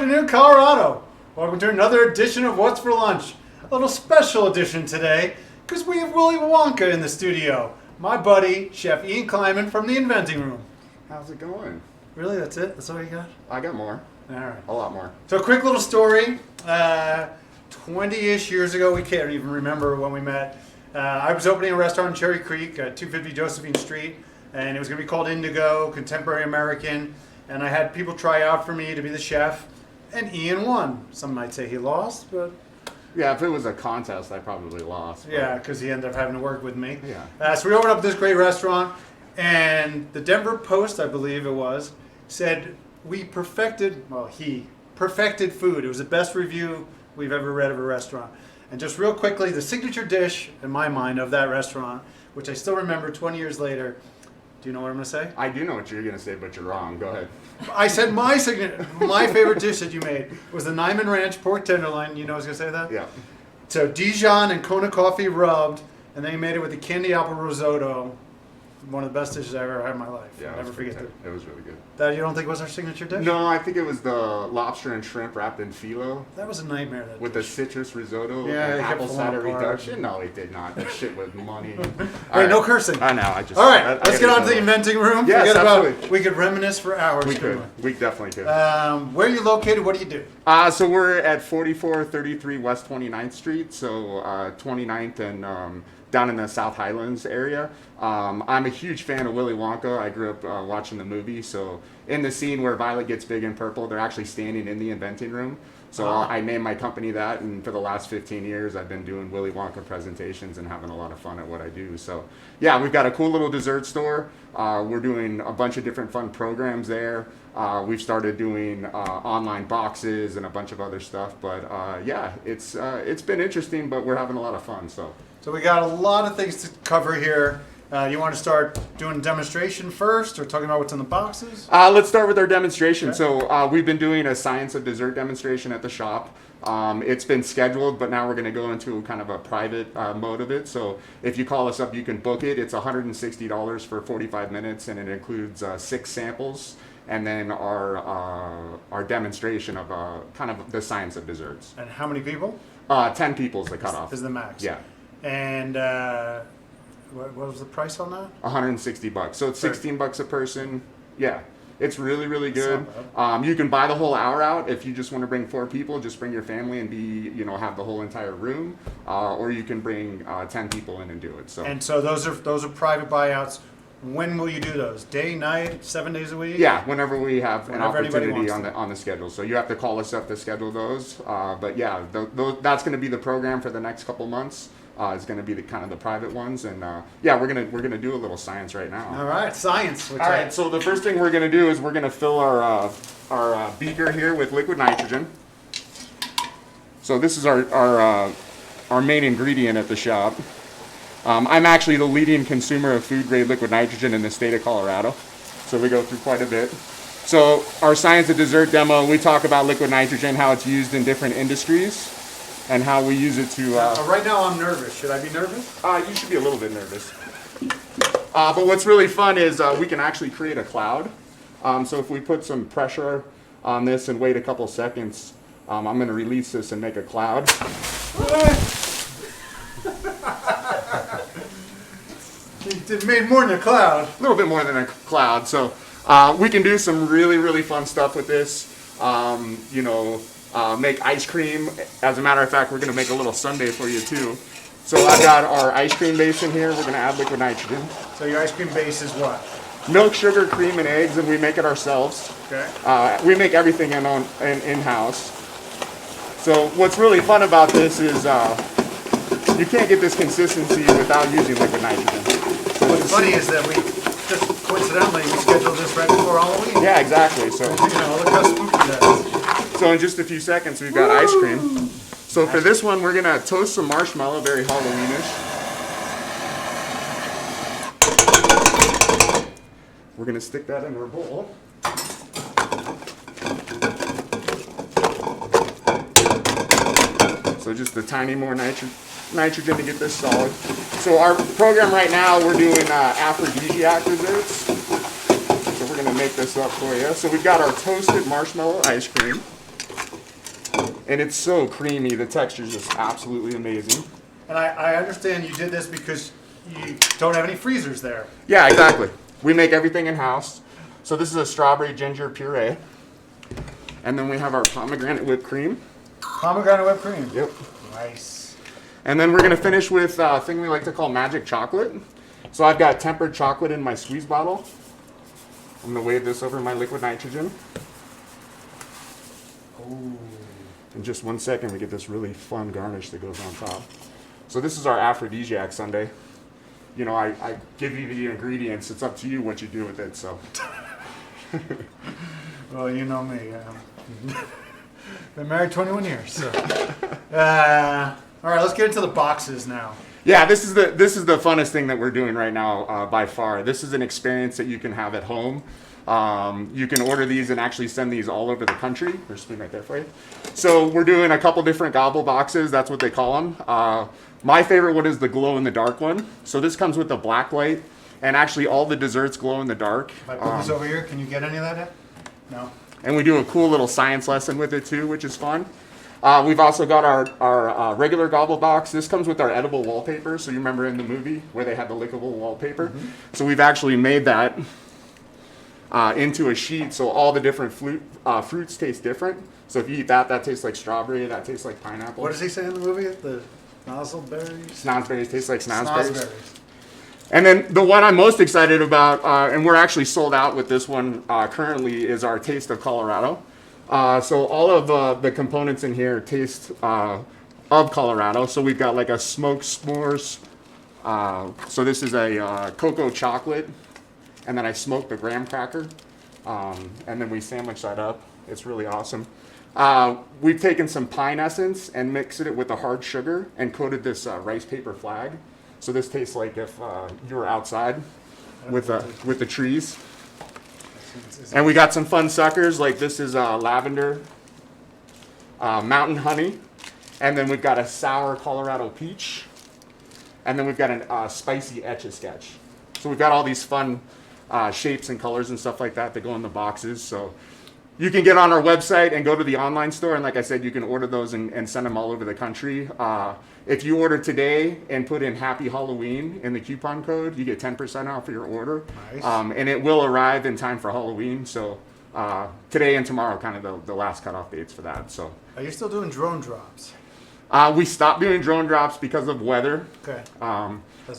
afternoon, Colorado. Welcome to another edition of What's for Lunch. A little special edition today because we have Willy Wonka in the studio. My buddy, Chef Ian Kleiman from the Inventing Room. How's it going? Really? That's it? That's all you got? I got more. All right. A lot more. So a quick little story. 20-ish years ago, we can't even remember when we met. I was opening a restaurant in Cherry Creek, 250 Josephine Street, and it was going to be called Indigo, Contemporary American. And I had people try out for me to be the chef, and Ian won. Some might say he lost, but... Yeah, if it was a contest, I probably lost. But... Yeah, because he ended up having to work with me. Yeah. So we opened up this great restaurant, and the Denver Post, I believe it was, said he perfected food. It was the best review we've ever read of a restaurant. And just real quickly, the signature dish, in my mind, of that restaurant, which I still remember 20 years later. Do you know what I'm going to say? I do know what you're going to say, but you're wrong. Go ahead. I said my favorite dish that you made was the Nyman Ranch pork tenderloin. You know I was going to say that? Yeah. So Dijon and Kona coffee rubbed, and then you made it with the candy apple risotto. One of the best dishes I ever had in my life. Yeah, I'll never forget that. It was really good. That you don't think was our signature dish? No, I think it was the lobster and shrimp wrapped in phyllo. That was a nightmare. That with dish. the citrus risotto Yeah, and it kept apple falling cider apart. reduction. No, it did not. That shit was money. Hey, no cursing. I know. All right, let's get on to the inventing room. Yes, Forget absolutely. about. We could reminisce for hours. We could. We definitely could. Where are you located? What do you do? So we're at 4433 West 29th Street. So 29th and down in the South Highlands area. I'm a huge fan of Willy Wonka. I grew up watching the movie. So in the scene where Violet gets big and purple, they're actually standing in the inventing room. So I named my company that, and for the last 15 years, I've been doing Willy Wonka presentations and having a lot of fun at what I do. So yeah, we've got a cool little dessert store. We're doing a bunch of different fun programs there. We've started doing online boxes and a bunch of other stuff. But yeah, it's been interesting, but we're having a lot of fun. So we got a lot of things to cover here. You want to start doing a demonstration first, or talking about what's in the boxes? Let's start with our demonstration. Okay. So we've been doing a science of dessert demonstration at the shop. It's been scheduled, but now we're going to go into kind of a private mode of it. So if you call us up, you can book it. It's $160 for 45 minutes, and it includes 6 samples, and then our demonstration of kind of the science of desserts. And how many people? 10 people is the cutoff. Is the max. Yeah. And what was the price on that? $160. So it's $16 a person. Yeah. It's really, really good. Not You can buy the whole hour out if you just want to bring 4 people. Just bring your family and have the whole entire room, or you can bring 10 people in and do it. So those are private buyouts. When will you do those? Day, night, 7 days a week? Yeah, whenever we have an Whenever anybody opportunity wants on the schedule. So you have to call us up to schedule those. But yeah, that's going to be the program for the next couple months. Is going to be the kind of the private ones, and yeah, we're gonna do a little science right now. All right, science. All right, so the first thing we're going to do is we're going to fill our beaker here with liquid nitrogen. So this is our main ingredient at the shop. I'm actually the leading consumer of food-grade liquid nitrogen in the state of Colorado, so we go through quite a bit. So our science of dessert demo, we talk about liquid nitrogen, how it's used in different industries, and how we use it to... right now I'm nervous. Should I be nervous? You should be a little bit nervous. But what's really fun is we can actually create a cloud. So if we put some pressure on this and wait a couple seconds, I'm going to release this and make a cloud. It made more than a cloud. A little bit more than a cloud. So we can do some really, really fun stuff with this. Make ice cream. As a matter of fact, we're going to make a little sundae for you too. So I've got our ice cream base in here. We're going to add liquid nitrogen. So your ice cream base is what? Milk, sugar, cream, and eggs, and we make it ourselves. Okay. We make everything in-house. So what's really fun about this is you can't get this consistency without using liquid nitrogen. So what's funny is that we just coincidentally we scheduled this right before Halloween. Yeah, exactly. So look how spooky that is. So in just a few seconds, we've got ice cream. So for this one, we're gonna toast some marshmallow, very Halloweenish. We're gonna stick that in our bowl. So just a tiny more nitrogen to get this solid. So our program right now, we're doing aphrodisiac desserts. So we're gonna make this up for you. So we've got our toasted marshmallow ice cream. And it's so creamy. The texture is just absolutely amazing. And I understand you did this because you don't have any freezers there. Yeah, exactly. We make everything in-house. So this is a strawberry ginger puree. And then we have our pomegranate whipped cream. Pomegranate whipped cream. Yep. Nice. And then we're going to finish with a thing we like to call magic chocolate. So I've got tempered chocolate in my squeeze bottle. I'm going to wave this over my liquid nitrogen. Ooh. In just 1 second, we get this really fun garnish that goes on top. So this is our aphrodisiac sundae. You know, I give you the ingredients. It's up to you what you do with it. So. Well, you know me. Been married 21 years. So. All right, let's get into the boxes now. Yeah, this is the funnest thing that we're doing right now by far. This is an experience that you can have at home. You can order these and actually send these all over the country. There's a spoon right there for you. So we're doing a couple different gobble boxes. That's what they call them. My favorite one is the glow in the dark one. So this comes with the black light, and actually all the desserts glow in the dark. If I put this over here, can you get any of that yet? No. And we do a cool little science lesson with it too, which is fun. We've also got our regular gobble box. This comes with our edible wallpaper. So you remember in the movie where they had the lickable wallpaper? Mm-hmm. So we've actually made that into a sheet, so all the different fruits taste different. So if you eat that, that tastes like strawberry, that tastes like pineapple. What does he say in the movie? The snozzleberries? Snozzberries taste like snozzberries. Snozzberries. And then the one I'm most excited about, and we're actually sold out with this one currently, is our Taste of Colorado. So all of the components in here taste of Colorado. So we've got like a smoked s'mores. So this is a cocoa chocolate, and then I smoked the graham cracker, and then we sandwich that up. It's really awesome. We've taken some pine essence and mixed it with a hard sugar and coated this rice paper flag. So this tastes like if you were outside with the trees. And we got some fun suckers, like this is lavender, mountain honey, and then we've got a sour Colorado peach, and then we've got a spicy Etch-a-Sketch. So we've got all these fun shapes and colors and stuff like that go in the boxes. So you can get on our website and go to the online store, and like I said, you can order those and send them all over the country. If you order today and put in Happy Halloween in the coupon code, you get 10% off of your order. Nice. And it will arrive in time for Halloween. So today and tomorrow, kind of the last cutoff dates for that. So Are you still doing drone drops? we stopped doing drone drops because of weather. Okay.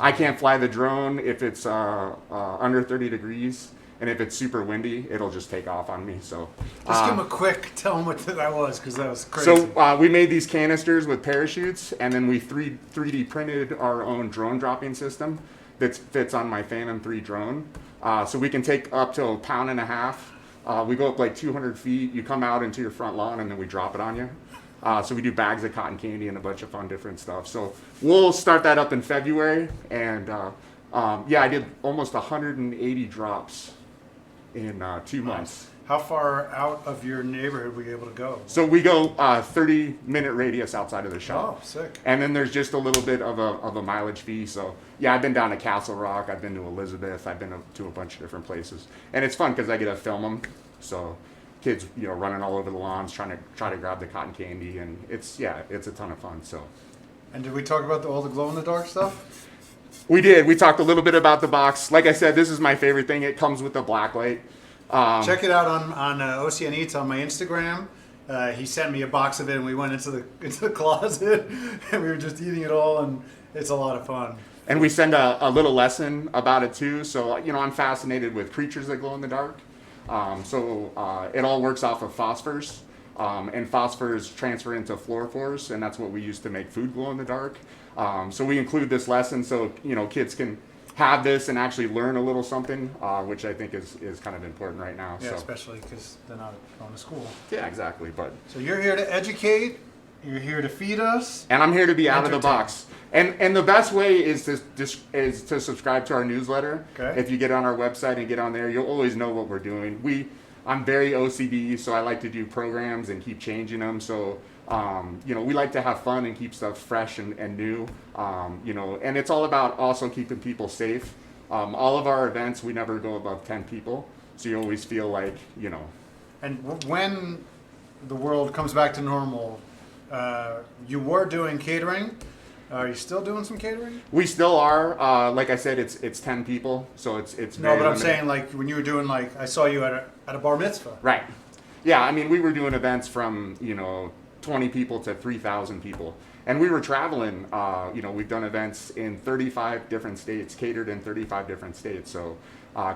I can't fly the drone if it's under 30 degrees. And if it's super windy, it'll just take off on me. So Just give him a quick, tell him what that was, because that was crazy. So we made these canisters with parachutes, and then we 3D printed our own drone dropping system that fits on my Phantom 3 drone. So we can take up to 1.5 pounds. We go up like 200 feet. You come out into your front lawn, and then we drop it on you. So we do bags of cotton candy and a bunch of fun different stuff. So we'll start that up in February. And yeah, I did almost 180 drops in 2 months. How far out of your neighborhood were you able to go? So we go 30-minute radius outside of the shop. Oh, sick. And then there's just a little bit of a mileage fee. So yeah, I've been down to Castle Rock. I've been to Elizabeth. I've been to a bunch of different places. And it's fun because I get to film them. So kids, running all over the lawns trying to grab the cotton candy, and it's a ton of fun. So. And did we talk about all the glow in the dark stuff? We did. We talked a little bit about the box. Like I said, this is my favorite thing. It comes with the black light. Check it out on OCN Eats on my Instagram. He sent me a box of it, and we went into the closet, and we were just eating it all, and it's a lot of fun. And we send a little lesson about it too. So I'm fascinated with creatures that glow in the dark. So it all works off of phosphors. And phosphors transfer into fluorophores, and that's what we use to make food glow in the dark. So we include this lesson so kids can have this and actually learn a little something, which I think is kind of important right now. Yeah, so. especially because they're not going to school. Yeah, exactly. But so you're here to educate. You're here to feed us. And I'm here to be out of the box. And the best way is to subscribe to our newsletter. Okay. If you get on our website and get on there, you'll always know what we're doing. I'm very OCD, so I like to do programs and keep changing them. So, we like to have fun and keep stuff fresh and new. And it's all about also keeping people safe. All of our events, we never go above 10 people. So you always feel like, And when the world comes back to normal, You were doing catering. Are you still doing some catering? We still are. Like I said, it's 10 people, so it's No, very but I'm limited. saying like when you were doing like I saw you at a bar mitzvah. Right. Yeah, I mean, we were doing events from 20 people to 3,000 people, and we were traveling. We've done events in 35 different states, catered in 35 different states. So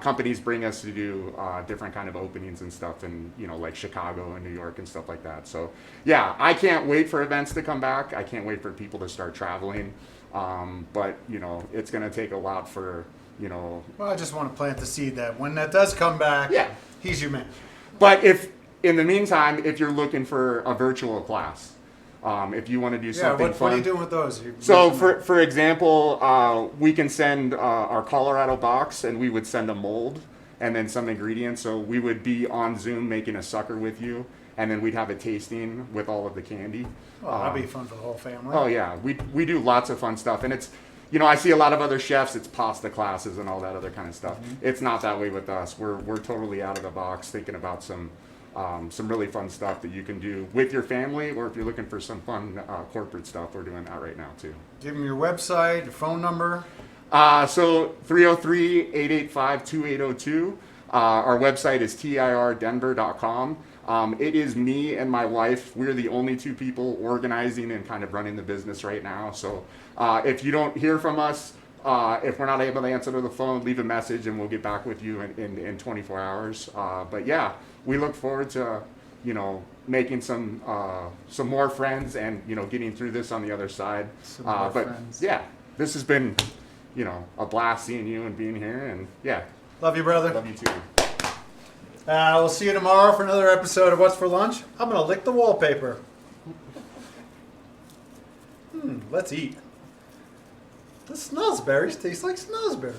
companies bring us to do different kind of openings and stuff, in like Chicago and New York and stuff like that. So yeah, I can't wait for events to come back. I can't wait for people to start traveling. But it's going to take a lot for Well, I just want to plant the seed that when that does come back, Yeah. he's your man. But in the meantime, if you're looking for a virtual class, if you want to do Yeah, something what fun. are you doing with those? So, for example, we can send our Colorado box, and we would send a mold and then some ingredients. So we would be on Zoom making a sucker with you, and then we'd have a tasting with all of the candy. Well, that'd be fun for the whole family. Oh yeah, we do lots of fun stuff, and it's I see a lot of other chefs. It's pasta classes and all that other kind of stuff. Mm-hmm. It's not that way with us. We're totally out of the box, thinking about some really fun stuff that you can do with your family, or if you're looking for some fun corporate stuff, we're doing that right now too. Give them your website, your phone number. So 303-885-2802. Our website is tirdenver.com. It is me and my wife. We're the only two people organizing and kind of running the business right now. So if you don't hear from us, if we're not able to answer the phone, leave a message and we'll get back with you in 24 hours. But yeah, we look forward to, making some more friends and, getting through this on the other side. Some more but friends. yeah, this has been, a blast seeing you and being here, and yeah, Love you, brother. love you too. We'll see you tomorrow for another episode of What's for Lunch. I'm going to lick the wallpaper. Let's eat. The snozberries taste like snozberries.